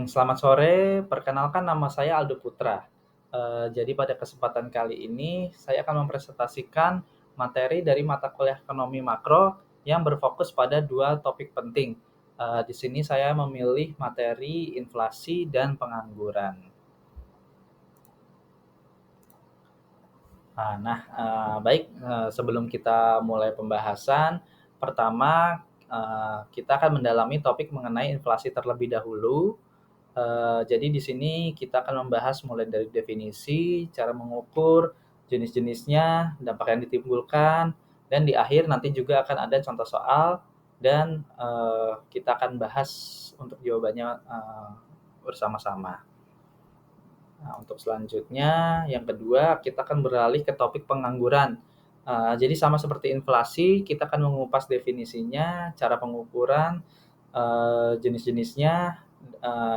Selamat sore, perkenalkan nama saya Aldo Putra. Jadi pada kesempatan kali ini saya akan mempresentasikan materi dari mata kuliah ekonomi makro yang berfokus pada 2 topik penting. Di sini saya memilih materi inflasi dan pengangguran. Baik, sebelum kita mulai pembahasan, pertama, kita akan mendalami topik mengenai inflasi terlebih dahulu. Jadi di sini kita akan membahas mulai dari definisi, cara mengukur, jenis-jenisnya, dampak yang ditimbulkan, dan di akhir nanti juga akan ada contoh soal dan, kita akan bahas untuk jawabannya, bersama-sama. Nah, untuk selanjutnya, yang kedua, kita akan beralih ke topik pengangguran. Jadi sama seperti inflasi, kita akan mengupas definisinya, cara pengukuran, jenis-jenisnya,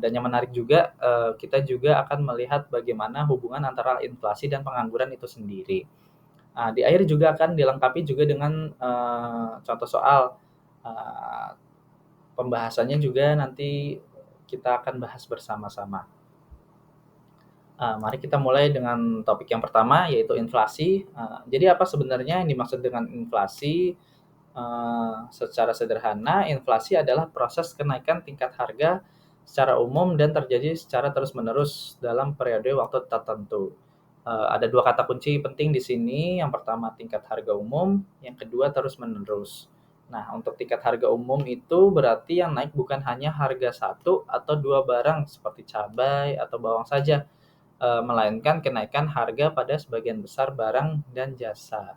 dan yang menarik juga, kita juga akan melihat bagaimana hubungan antara inflasi dan pengangguran itu sendiri. Di akhir juga akan dilengkapi juga dengan, contoh soal. Eee, Pembahasannya juga nanti kita akan bahas bersama-sama. Mari kita mulai dengan topik yang pertama, yaitu inflasi. Jadi apa sebenarnya yang dimaksud dengan inflasi? Secara sederhana, inflasi adalah proses kenaikan tingkat harga secara umum dan terjadi secara terus-menerus dalam periode waktu tertentu. Ada 2 kata kunci penting di sini, yang pertama tingkat harga umum, yang kedua terus-menerus. Nah, untuk tingkat harga umum itu berarti yang naik bukan hanya harga satu atau 2 barang seperti cabai atau bawang saja, melainkan kenaikan harga pada sebagian besar barang dan jasa.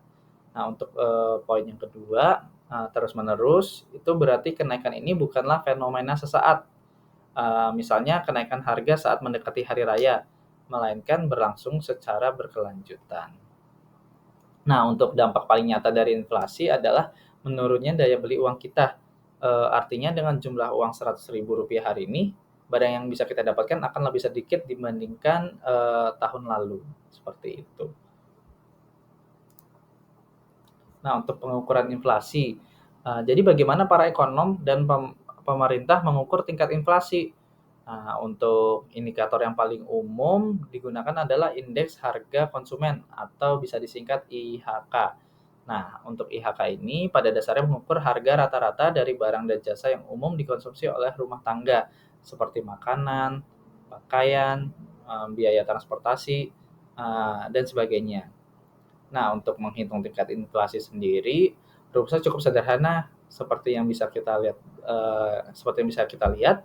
Nah, untuk, poin yang kedua, terus-menerus, itu berarti kenaikan ini bukanlah fenomena sesaat, misalnya kenaikan harga saat mendekati hari raya, melainkan berlangsung secara berkelanjutan. Nah, untuk dampak paling nyata dari inflasi adalah menurunnya daya beli uang kita. Artinya dengan jumlah uang Rp100.000 hari ini, barang yang bisa kita dapatkan akan lebih sedikit dibandingkan, tahun lalu, seperti itu. Nah, untuk pengukuran inflasi, jadi bagaimana para ekonom dan pemerintah mengukur tingkat inflasi? Nah, untuk indikator yang paling umum digunakan adalah indeks harga konsumen atau bisa disingkat IHK. Nah, untuk IHK ini pada dasarnya mengukur harga rata-rata dari barang dan jasa yang umum dikonsumsi oleh rumah tangga, seperti makanan, pakaian, biaya transportasi, dan sebagainya. Nah, untuk menghitung tingkat inflasi sendiri, rumusnya cukup sederhana seperti yang bisa kita lihat,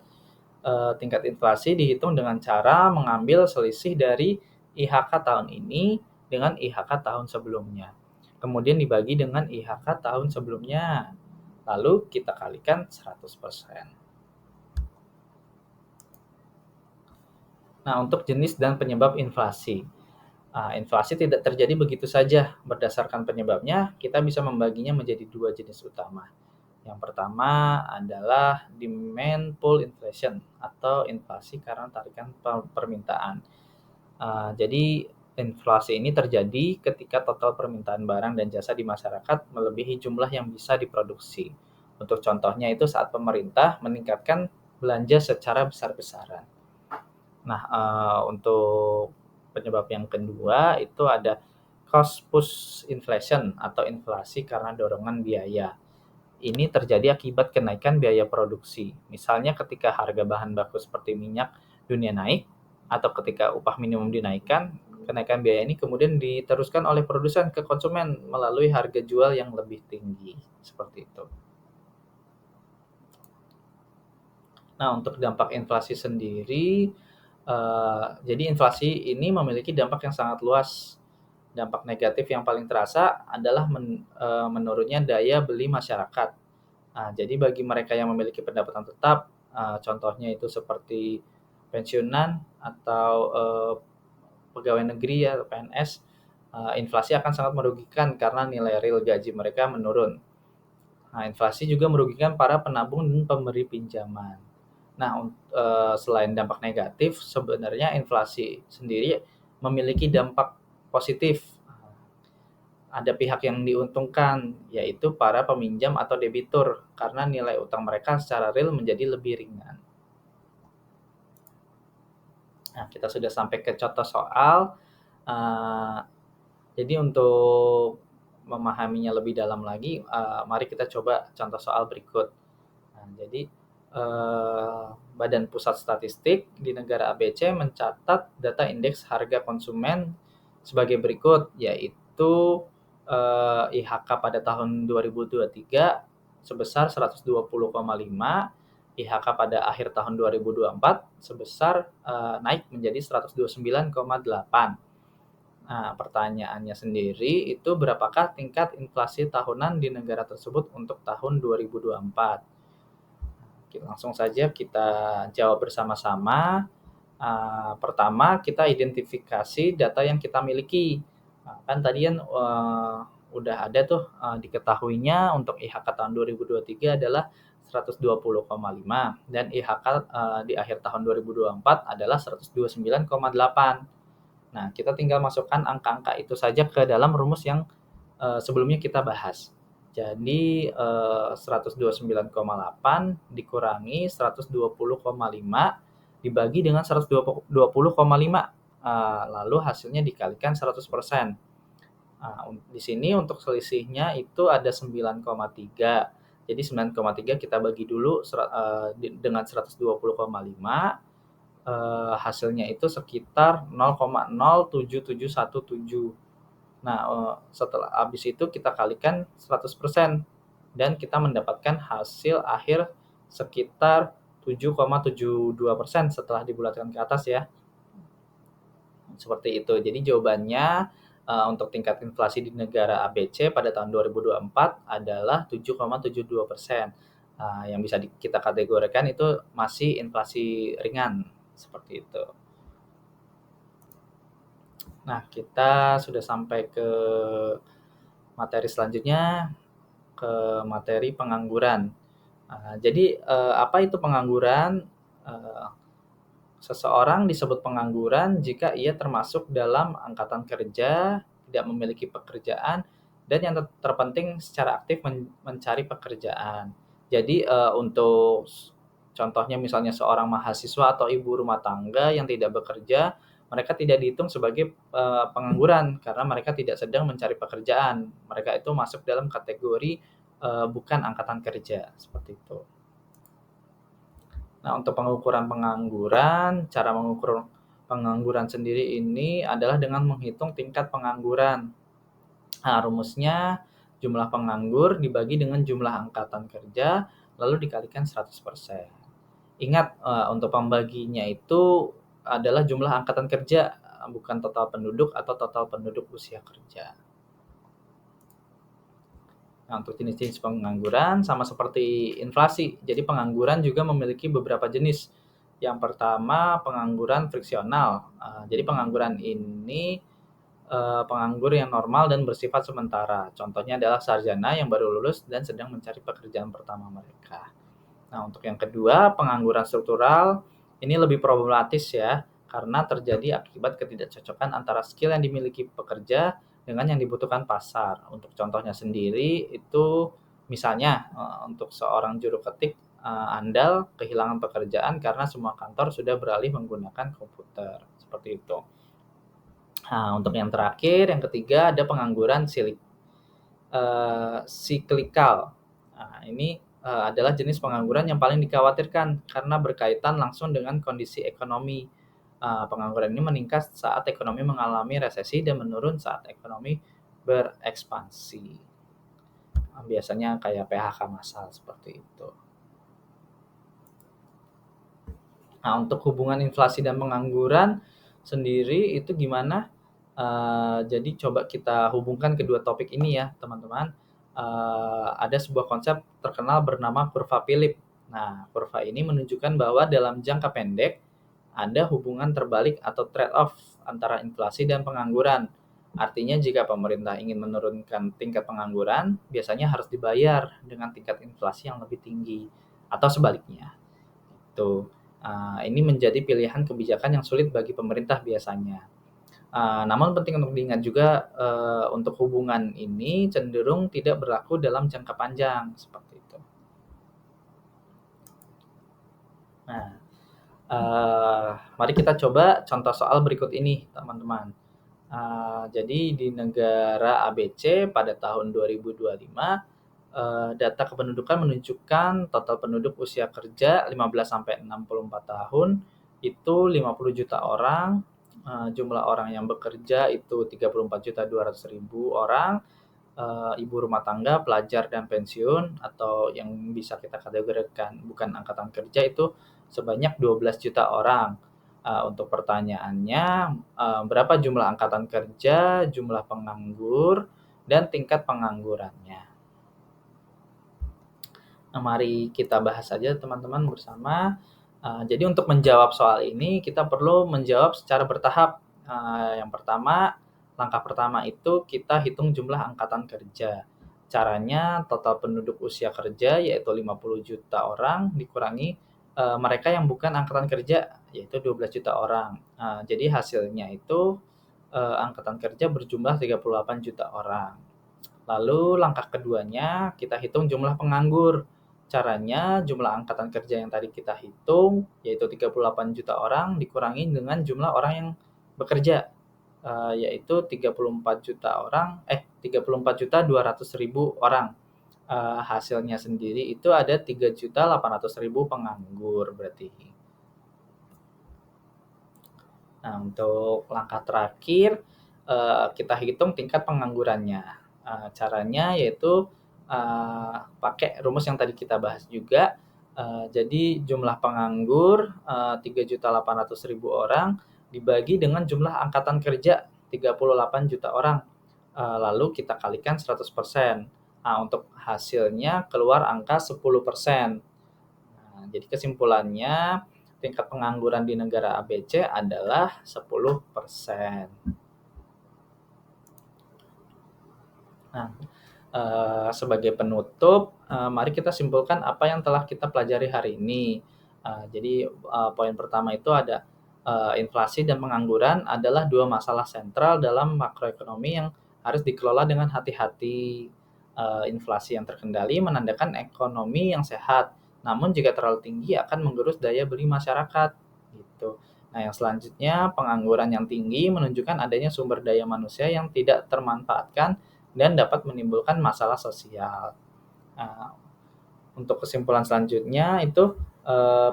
tingkat inflasi dihitung dengan cara mengambil selisih dari IHK tahun ini dengan IHK tahun sebelumnya. Kemudian dibagi dengan IHK tahun sebelumnya, lalu kita kalikan 100%. Nah, untuk jenis dan penyebab inflasi. Inflasi tidak terjadi begitu saja. Berdasarkan penyebabnya, kita bisa membaginya menjadi 2 jenis utama. Yang pertama adalah demand pull inflation atau inflasi karena tarikan permintaan. Jadi inflasi ini terjadi ketika total permintaan barang dan jasa di masyarakat melebihi jumlah yang bisa diproduksi. Untuk contohnya itu saat pemerintah meningkatkan belanja secara besar-besaran. Nah, untuk penyebab yang kedua itu ada cost push inflation atau inflasi karena dorongan biaya. Ini terjadi akibat kenaikan biaya produksi. Misalnya ketika harga bahan baku seperti minyak dunia naik, atau ketika upah minimum dinaikkan, kenaikan biaya ini kemudian diteruskan oleh produsen ke konsumen melalui harga jual yang lebih tinggi, seperti itu. Nah, untuk dampak inflasi sendiri, jadi inflasi ini memiliki dampak yang sangat luas. Dampak negatif yang paling terasa adalah menurunnya daya beli masyarakat. Jadi bagi mereka yang memiliki pendapatan tetap, contohnya itu seperti pensiunan atau, pegawai negeri ya, PNS, inflasi akan sangat merugikan karena nilai real gaji mereka menurun. Nah, inflasi juga merugikan para penabung dan pemberi pinjaman. Nah, selain dampak negatif, sebenarnya inflasi sendiri memiliki dampak positif. Ada pihak yang diuntungkan, yaitu para peminjam atau debitur, karena nilai utang mereka secara real menjadi lebih ringan. Nah, kita sudah sampai ke contoh soal. Uh, jadi untuk memahaminya lebih dalam lagi, mari kita coba contoh soal berikut. Nah, jadi Badan Pusat Statistik di negara ABC mencatat data indeks harga konsumen sebagai berikut, yaitu IHK pada tahun 2023 sebesar 120,5, IHK pada akhir tahun 2024 sebesar naik menjadi 129,8. Nah, pertanyaannya sendiri itu berapakah tingkat inflasi tahunan di negara tersebut untuk tahun 2024? Langsung saja kita jawab bersama-sama. Pertama, kita identifikasi data yang kita miliki. Kan tadi kan udah ada tuh diketahuinya untuk IHK tahun 2023 adalah 120,5 dan IHK di akhir tahun 2024 adalah 129,8. Nah, kita tinggal masukkan angka-angka itu saja ke dalam rumus yang sebelumnya kita bahas. Jadi 129,8 dikurangi 120,5 dibagi dengan 120,5, lalu hasilnya dikalikan 100%. Di sini untuk selisihnya itu ada 9,3. Jadi 9,3 kita bagi dulu dengan 120,5, hasilnya itu sekitar 0,07717. Nah, setelah habis itu kita kalikan 100% dan kita mendapatkan hasil akhir sekitar 7,72% setelah dibulatkan ke atas ya. Seperti itu. Jadi jawabannya untuk tingkat inflasi di negara ABC pada tahun 2024 adalah 7,72%. Yang bisa kita kategorikan itu masih inflasi ringan, seperti itu. Nah, kita sudah sampai ke materi selanjutnya, ke materi pengangguran. Jadi apa itu pengangguran? Seseorang disebut pengangguran jika ia termasuk dalam angkatan kerja, tidak memiliki pekerjaan, dan yang terpenting secara aktif mencari pekerjaan. Jadi untuk contohnya misalnya seorang mahasiswa atau ibu rumah tangga yang tidak bekerja, mereka tidak dihitung sebagai pengangguran karena mereka tidak sedang mencari pekerjaan. Mereka itu masuk dalam kategori bukan angkatan kerja, seperti itu. Nah, untuk pengukuran pengangguran, cara mengukur pengangguran sendiri ini adalah dengan menghitung tingkat pengangguran. Nah, rumusnya jumlah penganggur dibagi dengan jumlah angkatan kerja, lalu dikalikan 100%. Ingat, untuk pembaginya itu adalah jumlah angkatan kerja, bukan total penduduk atau total penduduk usia kerja. Nah, untuk jenis-jenis pengangguran sama seperti inflasi. Jadi pengangguran juga memiliki beberapa jenis. Yang pertama pengangguran friksional. Jadi pengangguran ini penganggur yang normal dan bersifat sementara. Contohnya adalah sarjana yang baru lulus dan sedang mencari pekerjaan pertama mereka. Nah, untuk yang kedua, pengangguran struktural ini lebih problematis ya, karena terjadi akibat ketidakcocokan antara skill yang dimiliki pekerja dengan yang dibutuhkan pasar. Untuk contohnya sendiri itu misalnya untuk seorang juru ketik andal kehilangan pekerjaan karena semua kantor sudah beralih menggunakan komputer. Seperti itu. Nah, untuk yang terakhir, yang ketiga ada pengangguran siklikal. Nah, ini adalah jenis pengangguran yang paling dikhawatirkan karena berkaitan langsung dengan kondisi ekonomi. Pengangguran ini meningkat saat ekonomi mengalami resesi dan menurun saat ekonomi berekspansi. Biasanya kayak PHK massal seperti itu. Nah, untuk hubungan inflasi dan pengangguran sendiri itu gimana? Jadi coba kita hubungkan kedua topik ini ya, teman-teman. Ada sebuah konsep terkenal bernama kurva Philip. Nah, kurva ini menunjukkan bahwa dalam jangka pendek ada hubungan terbalik atau trade-off antara inflasi dan pengangguran. Artinya jika pemerintah ingin menurunkan tingkat pengangguran, biasanya harus dibayar dengan tingkat inflasi yang lebih tinggi atau sebaliknya. Itu. Ini menjadi pilihan kebijakan yang sulit bagi pemerintah biasanya. Namun penting untuk diingat juga untuk hubungan ini cenderung tidak berlaku dalam jangka panjang seperti itu. Nah, Mari kita coba contoh soal berikut ini, teman-teman. Jadi di negara ABC pada tahun 2025, data kependudukan menunjukkan total penduduk usia kerja 15 sampai 64 tahun itu 50 juta orang, jumlah orang yang bekerja itu 34.200.000 orang, ibu rumah tangga, pelajar, dan pensiun atau yang bisa kita kategorikan bukan angkatan kerja itu sebanyak 12 juta orang. Untuk pertanyaannya, berapa jumlah angkatan kerja, jumlah penganggur, dan tingkat penganggurannya? Nah, mari kita bahas saja teman-teman bersama. Jadi untuk menjawab soal ini kita perlu menjawab secara bertahap. Yang pertama, langkah pertama itu kita hitung jumlah angkatan kerja. Caranya total penduduk usia kerja yaitu 50 juta orang dikurangi mereka yang bukan angkatan kerja yaitu 12 juta orang. Jadi hasilnya itu angkatan kerja berjumlah 38 juta orang. Lalu langkah keduanya, kita hitung jumlah penganggur. Caranya jumlah angkatan kerja yang tadi kita hitung, yaitu 38 juta orang dikurangi dengan jumlah orang yang bekerja, yaitu 34 juta orang 34.200.000 orang. Hasilnya sendiri itu ada 3.800.000 penganggur berarti. Nah, untuk langkah terakhir, kita hitung tingkat penganggurannya. Caranya yaitu, pakai rumus yang tadi kita bahas juga. Jadi jumlah penganggur, 3.800.000 orang dibagi dengan jumlah angkatan kerja 38 juta orang, lalu kita kalikan 100%. Nah, untuk hasilnya keluar angka 10%. Jadi kesimpulannya tingkat pengangguran di negara ABC adalah 10%. Nah, sebagai penutup, mari kita simpulkan apa yang telah kita pelajari hari ini. Jadi, poin pertama itu ada, inflasi dan pengangguran adalah dua masalah sentral dalam makroekonomi yang harus dikelola dengan hati-hati. Inflasi yang terkendali menandakan ekonomi yang sehat, namun jika terlalu tinggi akan menggerus daya beli masyarakat, gitu. Nah, yang selanjutnya pengangguran yang tinggi menunjukkan adanya sumber daya manusia yang tidak termanfaatkan dan dapat menimbulkan masalah sosial. Nah, untuk kesimpulan selanjutnya itu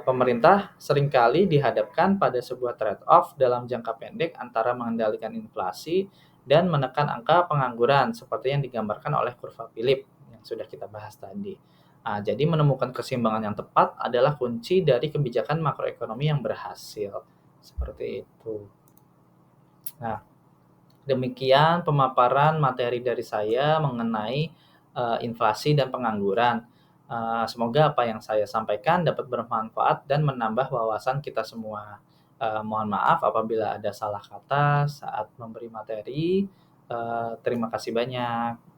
pemerintah seringkali dihadapkan pada sebuah trade-off dalam jangka pendek antara mengendalikan inflasi dan menekan angka pengangguran seperti yang digambarkan oleh kurva Philip yang sudah kita bahas tadi. Jadi menemukan keseimbangan yang tepat adalah kunci dari kebijakan makroekonomi yang berhasil. Seperti itu. Nah, demikian pemaparan materi dari saya mengenai inflasi dan pengangguran. Semoga apa yang saya sampaikan dapat bermanfaat dan menambah wawasan kita semua. Mohon maaf apabila ada salah kata saat memberi materi. Terima kasih banyak.